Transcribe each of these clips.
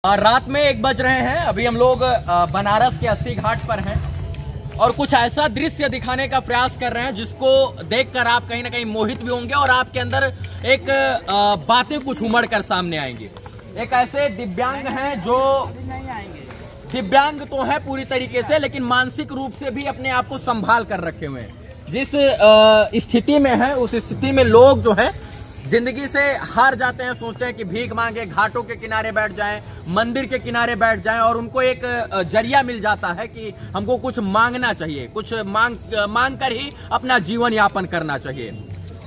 रात में 1 बज रहे हैं। अभी हम लोग बनारस के 80 घाट पर हैं और कुछ ऐसा दृश्य दिखाने का प्रयास कर रहे हैं जिसको देखकर आप कहीं ना कहीं मोहित भी होंगे और आपके अंदर एक बातें कुछ उमड़ कर सामने आएंगी। एक ऐसे दिव्यांग हैं जो दिव्यांग तो है पूरी तरीके से, लेकिन मानसिक रूप से भी अपने आप को संभाल कर रखे हुए हैं। जिस स्थिति में है उस स्थिति में लोग जो है जिंदगी से हार जाते हैं, सोचते हैं कि भीख मांगे, घाटों के किनारे बैठ जाएं, मंदिर के किनारे बैठ जाएं और उनको एक जरिया मिल जाता है कि हमको कुछ मांगना चाहिए, कुछ मांग कर ही अपना जीवन यापन करना चाहिए।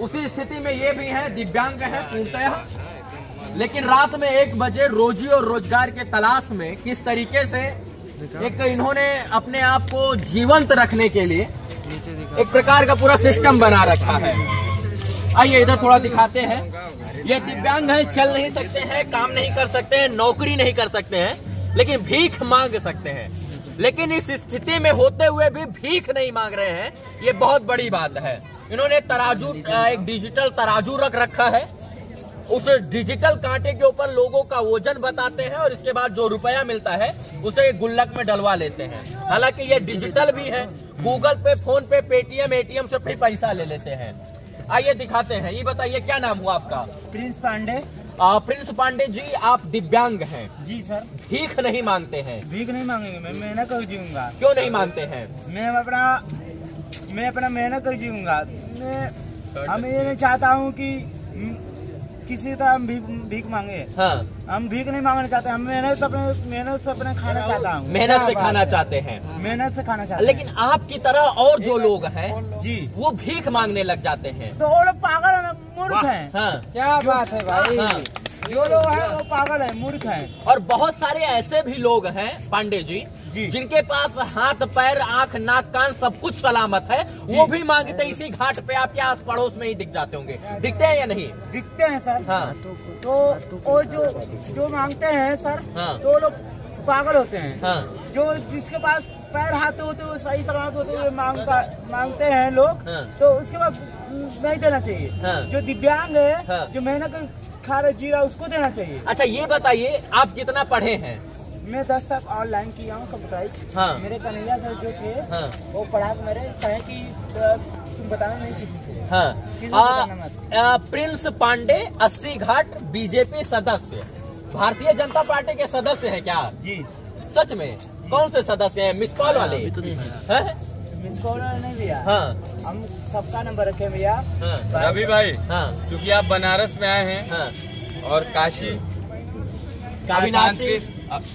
उसी स्थिति में ये भी है, दिव्यांग है पूर्णतः, लेकिन रात में 1 बजे रोजी और रोजगार के तलाश में किस तरीके से एक इन्होंने अपने आप को जीवंत रखने के लिए एक प्रकार का पूरा सिस्टम बना रखा है। आइए इधर थोड़ा दिखाते हैं। ये दिव्यांग हैं, चल नहीं सकते हैं, काम नहीं कर सकते हैं, नौकरी नहीं कर सकते हैं, लेकिन भीख मांग सकते हैं। लेकिन इस स्थिति में होते हुए भी भीख नहीं मांग रहे हैं, ये बहुत बड़ी बात है। इन्होंने तराजू, एक डिजिटल तराजू रख रखा है। उस डिजिटल कांटे के ऊपर लोगों का वजन बताते हैं और इसके बाद जो रुपया मिलता है उसे गुल्लक में डलवा लेते हैं। हालांकि ये डिजिटल भी है, गूगल पे, फोन पे, पेटीएम, एटीएम से फिर पैसा ले लेते हैं। आइए दिखाते हैं। ये बताइए क्या नाम हुआ आपका? प्रिंस पांडे। प्रिंस पांडे जी, आप दिव्यांग हैं? जी सर। भीख नहीं मांगते हैं? भीख नहीं मांगेंगे, मैं मेहनत कर जीऊंगा। क्यों नहीं मांगते हैं? मैं अपना मेहनत कर जीऊंगा। हम ये नहीं चाहता हूँ कि किसी तरह हम भीख मांगे। हाँ। हम भीख नहीं मांगना चाहते, हम मेहनत से अपने खाना चाहता हूँ। मेहनत से खाना चाहते हैं? मेहनत से खाना चाहते हैं। लेकिन आपकी तरह और जो लोग हैं जी, वो भीख मांगने लग जाते हैं। तो वो लोग पागल है, मूर्ख हैं। हाँ। क्या बात है भाई। हाँ। जो लोग हैं वो पागल है, मूर्ख हैं। और बहुत सारे ऐसे भी लोग हैं पांडे जी जिनके पास हाथ, पैर, आंख, नाक, कान सब कुछ सलामत है, वो भी मांगते इसी घाट पे आपके आस पड़ोस में ही दिख जाते होंगे। दिखते हैं या नहीं? दिखते हैं सर। हाँ। तो वो जो मांगते हैं सर, हाँ। तो लोग पागल होते हैं। हाँ। जो जिसके पास पैर हाथ होते हुए सही सलामत होते हुए मांगते हैं लोग, हाँ। तो उसके बाद नहीं देना चाहिए। हाँ। जो दिव्यांग है, हाँ। जो मेहनत खा रहा जी रहा, उसको देना चाहिए। अच्छा ये बताइए, आप कितना पढ़े हैं? मैं 10 तक ऑनलाइन किया हूँ कंप्यूटराइज। हाँ। मेरे कन्हैया सर जो थे, हाँ। वो पढ़ा मेरे कहे कि तुम बताना नहीं किसी से। हाँ। किसी को बताना मत। प्रिंस पांडे 80 घाट बीजेपी सदस्य, भारतीय जनता पार्टी के सदस्य हैं क्या? जी। सच में? कौन से सदस्य हैं? मिस कॉल वाले? मिस कॉल नहीं भैया। हाँ। हम सबका नंबर रखे भैया। हाँ। रवि भाई, हाँ। चूंकि आप बनारस में आए हैं, हाँ। और काशी अविनाशी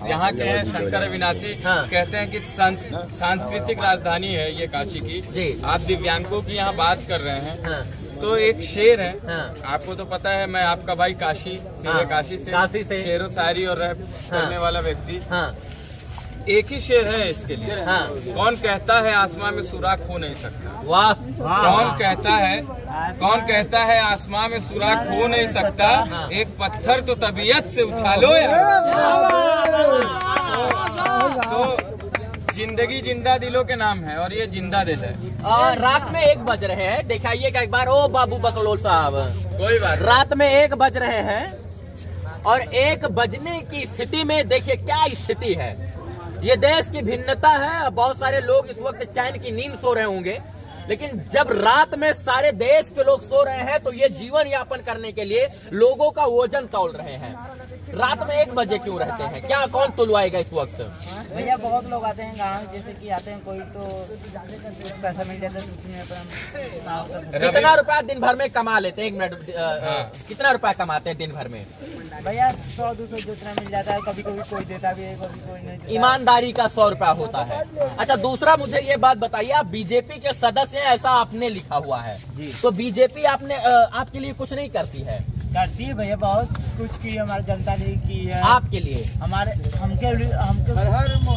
यहाँ के हैं, शंकर अविनाशी हाँ। कहते हैं कि सांस्कृतिक राजधानी है ये काशी की। जी। आप दिव्यांगों की यहाँ बात कर रहे हैं। हाँ। तो एक शेर है, हाँ। आपको तो पता है, मैं आपका भाई काशी, सीधे हाँ। काशी से शेरो शायरी और रैप करने वाला व्यक्ति। हाँ। एक ही शेर है इसके लिए। हाँ। कौन कहता है आसमां में सुराख हो नहीं सकता? वाह। कौन कहता है आसमां में सुराख हो नहीं सकता? हाँ। एक पत्थर तो तबीयत से उछालो यार। तो जिंदगी जिंदा दिलों के नाम है और ये जिंदा दिल है। रात में 1 बज रहे हैं, दिखाइएगा एक बार। ओ बाबू बकलोल साहब, कोई बात। रात में 1 बज रहे हैं और 1 बजने की स्थिति में देखिए क्या स्थिति है। ये देश की भिन्नता है। बहुत सारे लोग इस वक्त चैन की नींद सो रहे होंगे, लेकिन जब रात में सारे देश के लोग सो रहे हैं तो ये जीवन यापन करने के लिए लोगों का वजन तौल रहे हैं। रात में 1 बजे क्यों रहते हैं? क्या कौन तुलवाएगा इस वक्त? भैया बहुत लोग आते हैं गाँव, जैसे कि आते हैं, कोई तो कुछ पैसा मिल जाता है तो उसमें अपन कितना रुपया दिन भर में कमा लेते हैं? 1 मिनट, कितना रुपया कमाते हैं दिन भर में? भैया 100-200 जितना मिल जाता है। कभी कभी कोई देता भी है, कभी कोई नहीं देता। ईमानदारी का 100 रुपया होता है। अच्छा दूसरा मुझे ये बात बताइए, आप बीजेपी के सदस्य हैं ऐसा आपने लिखा हुआ है जी। तो बीजेपी आपके लिए कुछ नहीं करती है? करती है भैया, बहुत कुछ की है, हमारी जनता ने की है। आपके लिए? हमके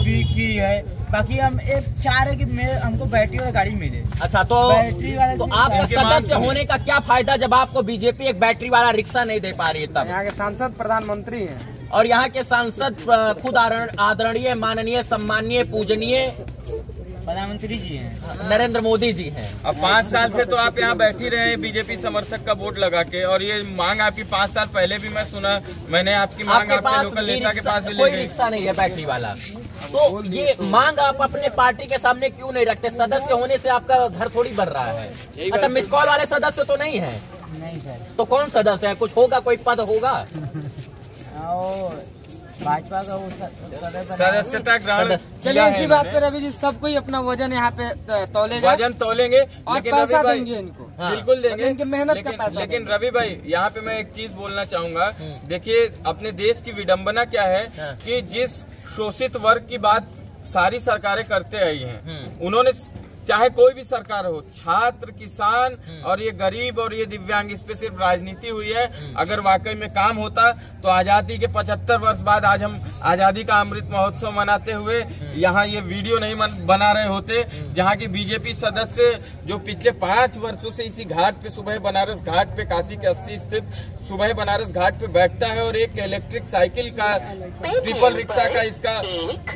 भी की है। बाकी हम एक चाह रहे कि हमको बैटरी वाली गाड़ी मिले। अच्छा तो आपका सदस्य होने का क्या फायदा जब आपको बीजेपी एक बैटरी वाला रिक्शा नहीं दे पा रही है? तब यहाँ के सांसद प्रधानमंत्री हैं और यहाँ के सांसद खुद आदरणीय, माननीय, सम्मानीय, पूजनीय प्रधानमंत्री जी हैं, नरेंद्र मोदी जी हैं। अब 5 साल से तो आप यहाँ बैठी रहे हैं बीजेपी समर्थक का वोट लगा के, और ये मांग आपकी 5 साल पहले भी मैं सुना, मैंने आपकी मांग आपके लोकल नेता के पास भी कोई ले गई। रिक्शा नहीं है बैटरी वाला, तो ये मांग आप अपने पार्टी के सामने क्यों नहीं रखते? सदस्य होने से आपका घर थोड़ी बढ़ रहा है। अच्छा, मिस कॉल वाले सदस्य तो नहीं है? नहीं सर। तो कौन सदस्य है? कुछ होगा, कोई पद होगा? भाजपा का वो सदस्यता ग्रहण। चलिए इसी बात पे रवि जी, सबको ही अपना वजन यहाँ पे तौलेगा, वजन तोलेंगे और लेकिन पैसा रवि भाई देंगे इनको। हाँ। बिल्कुल देंगे, इनके मेहनत का पैसा लेकिन देंगे। रवि भाई यहाँ पे मैं एक चीज बोलना चाहूंगा। देखिए, अपने देश की विडंबना क्या है कि जिस शोषित वर्ग की बात सारी सरकारें करते आई हैं, उन्होंने चाहे कोई भी सरकार हो, छात्र, किसान और ये गरीब और ये दिव्यांग, इस पे सिर्फ राजनीति हुई है। अगर वाकई में काम होता तो आजादी के 75 वर्ष बाद आज हम आजादी का अमृत महोत्सव मनाते हुए यहाँ ये वीडियो नहीं बना रहे होते, जहाँ की बीजेपी सदस्य जो पिछले 5 वर्षों से इसी घाट पे, सुबह बनारस घाट पे, काशी के 80 स्थित सुबह बनारस घाट पे बैठता है और एक इलेक्ट्रिक साइकिल का, ट्रिपल रिक्शा का इसका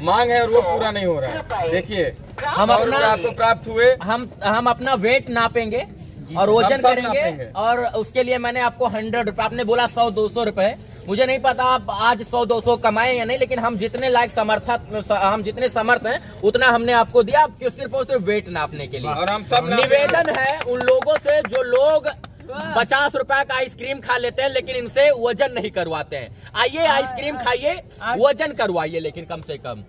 मांग है और वो पूरा नहीं हो रहा है। देखिए, हम अपना आपको प्राप्त हुए, हम अपना वेट नापेंगे और वजन करेंगे, और उसके लिए मैंने आपको 100 रुपए, आपने बोला 100-200 रुपए, मुझे नहीं पता आप आज 100-200 कमाए या नहीं, लेकिन हम जितने लायक हम जितने समर्थ हैं उतना हमने आपको दिया, सिर्फ और सिर्फ वेट नापने के लिए। और हम सब निवेदन है उन लोगों से जो लोग 50 रुपए का आइसक्रीम खा लेते हैं लेकिन इनसे वजन नहीं करवाते हैं। आइए आइसक्रीम खाइए, वजन करवाइए, लेकिन कम से कम।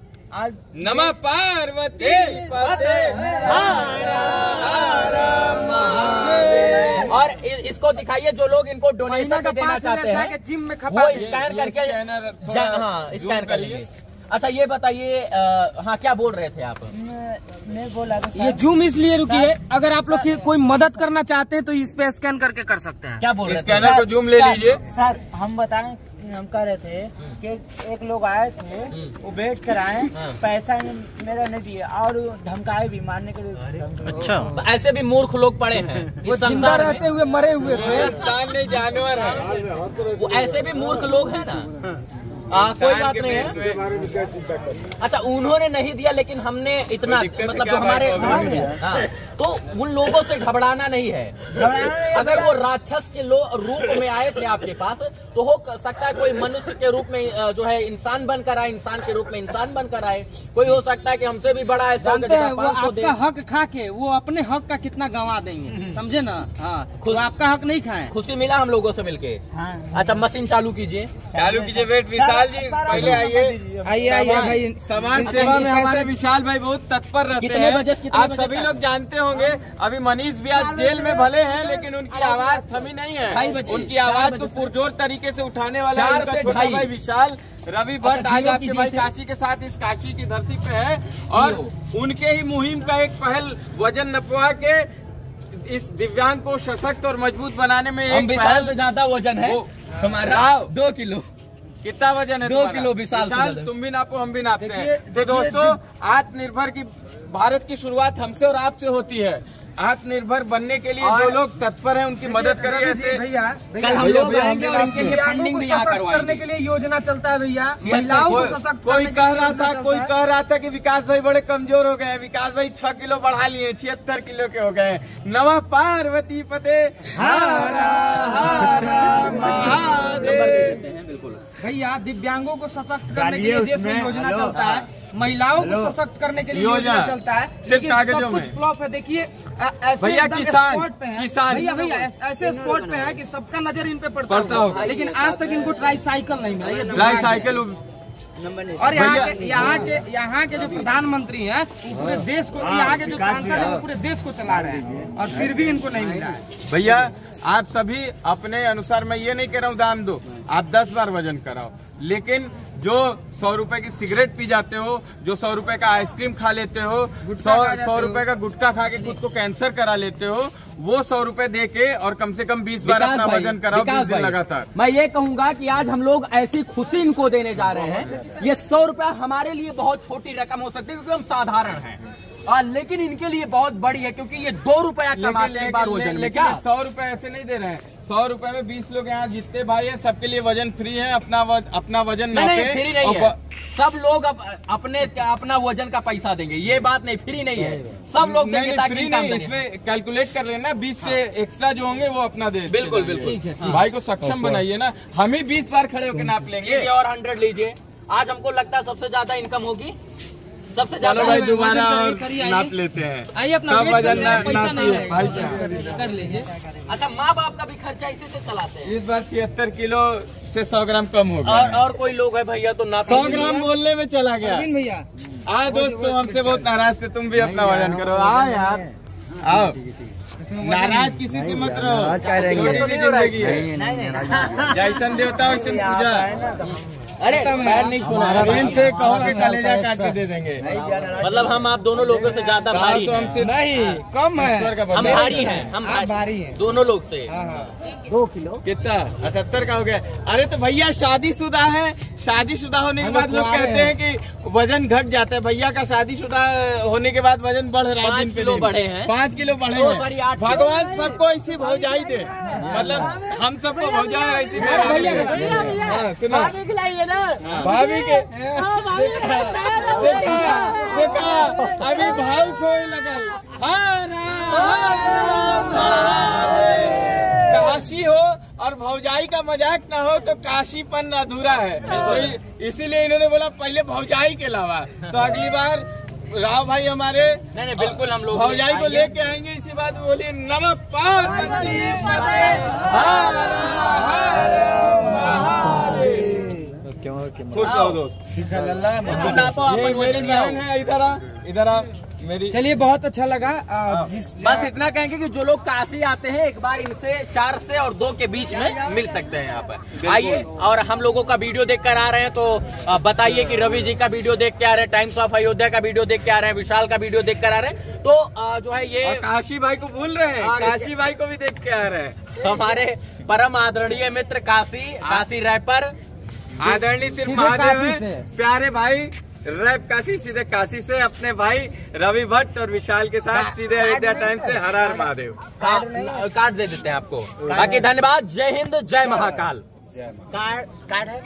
नमः पार्वती पते और इसको दिखाइए जो लोग इनको डोनेशन पे देना चाहते हैं, जिम में वो स्कैन करके, हाँ स्कैन कर लीजिए। अच्छा ये बताइए, हाँ क्या बोल रहे थे आप? मैं बोला ये जूम इसलिए रुकी है, अगर आप लोग की कोई मदद करना चाहते हैं तो इस पे स्कैन करके कर सकते हैं। क्या बोल रहे थे? स्कैनर को जूम ले लीजिए। सर हम बताएं, हम कह रहे थे कि एक लोग आए थे, वो वेट कराए, पैसा मेरा नहीं दिए और धमकाए भी, मारने के लिए। अच्छा, ऐसे भी मूर्ख लोग पड़े हैं वो जिंदा रहते हुए मरे हुए थे। इंसान नहीं जानवर है, वो ऐसे भी मूर्ख लोग हैं ना। कोई बात नहीं है। अच्छा, उन्होंने नहीं दिया लेकिन हमने इतना, मतलब जो हमारे, हाँ, तो उन लोगों से घबराना नहीं है। अगर वो राक्षस के रूप में आए थे आपके पास, तो हो सकता है कोई मनुष्य के रूप में जो है इंसान बनकर आए, इंसान के रूप में इंसान बनकर आए। कोई हो सकता है कि हमसे भी बड़ा ऐसा वो आपका हक खा के वो अपने हक का कितना गंवा देंगे, समझे ना। हाँ, खुद आपका हक नहीं खाए। खुशी मिला हम लोगों से मिलके। अच्छा, मशीन चालू कीजिए, वेट विशाल जी पहले आइए भाई। समाज सेवा में हमारे विशाल भाई बहुत तत्पर रहते हैं। आप सभी लोग जानते होंगे, अभी मनीष भी आज जेल में भले हैं लेकिन उनकी आवाज थमी नहीं है। उनकी आवाज को पुरजोर तरीके से उठाने वाला उनका छोटा भाई विशाल रवि भट्ट आज आपके भाई काशी के साथ इस काशी की धरती पे है, और उनके ही मुहिम का एक पहल वजन नपवा के इस दिव्यांग को सशक्त और मजबूत बनाने में एक विशाल से ज्यादा वजन है हमारा, 2 किलो। कितना वजन है? 2 किलो विशाल, तुम भी नापो हम भी नापते हैं। तो दोस्तों, आत्मनिर्भर की भारत की शुरुआत हमसे और आपसे होती है। आत्मनिर्भर बनने के लिए जो लोग तत्पर हैं उनकी मदद करिए। भैया कल हम लोग आएंगे और इनके लिए फंडिंग भी यहाँ करने के लिए योजना चलता है भैया। महिलाओं को सशक्त कोई कह रहा था कि विकास भाई बड़े कमजोर हो गए। विकास भाई 6 किलो बढ़ा लिए, 76 किलो के हो गए। नमः पार्वती पते भैया। दिव्यांगों को सशक्त करने के लिए देश में योजना चलता है, महिलाओं को सशक्त करने के लिए योजना चलता है, लेकिन सब कुछ फ्लॉप है। देखिए भैया, किसान भैया ऐसे स्पॉट पे है कि सबका नजर इन पे पड़ता है, लेकिन आज तक इनको ट्राईसाइकिल नहीं मिला। ट्राईसाइकिल और यहाँ के जो प्रधानमंत्री हैं वो पूरे देश को, यहाँ के जो सांसद हैं वो पूरे देश को चला रहे हैं, और फिर भी इनको नहीं मिला है। भैया आप सभी अपने अनुसार, मैं ये नहीं कह रहा हूँ दाम दो, आप 10 बार वजन कराओ, लेकिन जो 100 रुपए की सिगरेट पी जाते हो, जो 100 रुपए का आइसक्रीम खा लेते हो, 100 रुपए का गुटखा खा के खुद को कैंसर करा लेते हो, वो 100 रुपए दे के और कम से कम 20 बार अपना वजन कराओ 20 दिन लगातार। मैं ये कहूंगा कि आज हम लोग ऐसी खुशी इनको देने जा रहे हैं। ये 100 रुपया हमारे लिए बहुत छोटी रकम हो सकती है क्योंकि हम साधारण हैं, लेकिन इनके लिए बहुत बड़ी है क्योंकि ये 2 रुपया कमाते हैं बार वजन। लेकिन 100 रुपए ऐसे नहीं दे रहे हैं। 100 रुपए में 20 लोग यहाँ जितने भाई हैं सबके लिए वजन फ्री है। अपना वजन नहीं, फ्री नहीं है। सब लोग अपना वजन का पैसा देंगे, ये बात नहीं, फ्री नहीं है, सब लोग देंगे ताकि फ्री नहीं, इसमें कैलकुलेट कर लेना, 20 से एक्स्ट्रा जो होंगे वो अपना दे। बिल्कुल बिल्कुल भाई को सक्षम बनाइए ना, हम ही 20 बार खड़े होकर नाप लेंगे और 100 लीजिए। आज हमको लगता है सबसे ज्यादा इनकम होगी, सबसे ज्यादा। भाई दोबारा और नाप लेते हैं, आइए अपना वजन भाई कर लीजिए। अच्छा, माँ बाप का भी खर्चा इसी से चलाते हैं। इस बार 76 किलो से 100 ग्राम कम हो गया। और कोई लोग है भैया तो नाप 100 ग्राम बोलने में चला गया भैया। आ दोस्त, तुम हमसे बहुत नाराज थे, तुम भी अपना वजन करो। आओ यार, आओ, नाराज किसी से मत रहो, जिंदगी है, जैसन देवता वैसन पूजा। अरे पैर नहीं छूना, प्रेम से कहो कि कलेजा काट के दे देंगे। मतलब हम आप दोनों लोगों से ज्यादा भारी तो हैं। हमसे नहीं कम है, हम भारी हैं, हम भारी हैं दोनों लोग से। 2 किलो कितना 78 का हो गया। अरे तो भैया शादीशुदा है, शादीशुदा होने के बाद लोग कहते हैं कि वजन घट जाता है। भैया का शादीशुदा होने के बाद वजन बढ़ रहा है, 5 किलो बढ़े हैं, 5 किलो बढ़े हैं। भगवान सबको ऐसी भौजाई दे, मतलब हम सबको भौजाई ऐसी सुनो भाभी के देखा अभी भाव खोए लगल। काशी हो और भौजाई का मजाक ना हो तो काशीपन अधूरा है, तो इसीलिए इन्होंने बोला पहले भौजाई के अलावा। तो अगली बार राव भाई हमारे नहीं बिल्कुल हम लोग भौजाई को लेके आएंगे। इसी बात बोलिए नमः पार्वती खुश रहो दोस्त। ये मेरी बहन है, इधर आ मेरी। चलिए, बहुत अच्छा लगा। बस इतना कहेंगे कि जो लोग काशी आते हैं एक बार इनसे 4 से और 2 के बीच में मिल सकते हैं यहाँ पर। आइए, और हम लोगों का वीडियो देख कर आ रहे हैं तो बताइए कि रवि जी का वीडियो देख के आ रहे हैं, टाइम्स ऑफ अयोध्या का वीडियो देख के आ रहे हैं, विशाल का वीडियो देख कर आ रहे हैं, तो जो है ये काशी भाई को भूल रहे हैं, काशी भाई को भी देख के आ रहे हैं। हमारे परम आदरणीय मित्र काशी रैपर आदरणीय सिर्फ महादेव है, प्यारे भाई रैप काशी सीधे काशी से अपने भाई रवि भट्ट और विशाल के साथ सीधे अयोध्या टाइम से हर हर महादेव। कार्ड दे देते हैं आपको। बाकी धन्यवाद, जय हिंद, जय महाकाल। कार्ड है।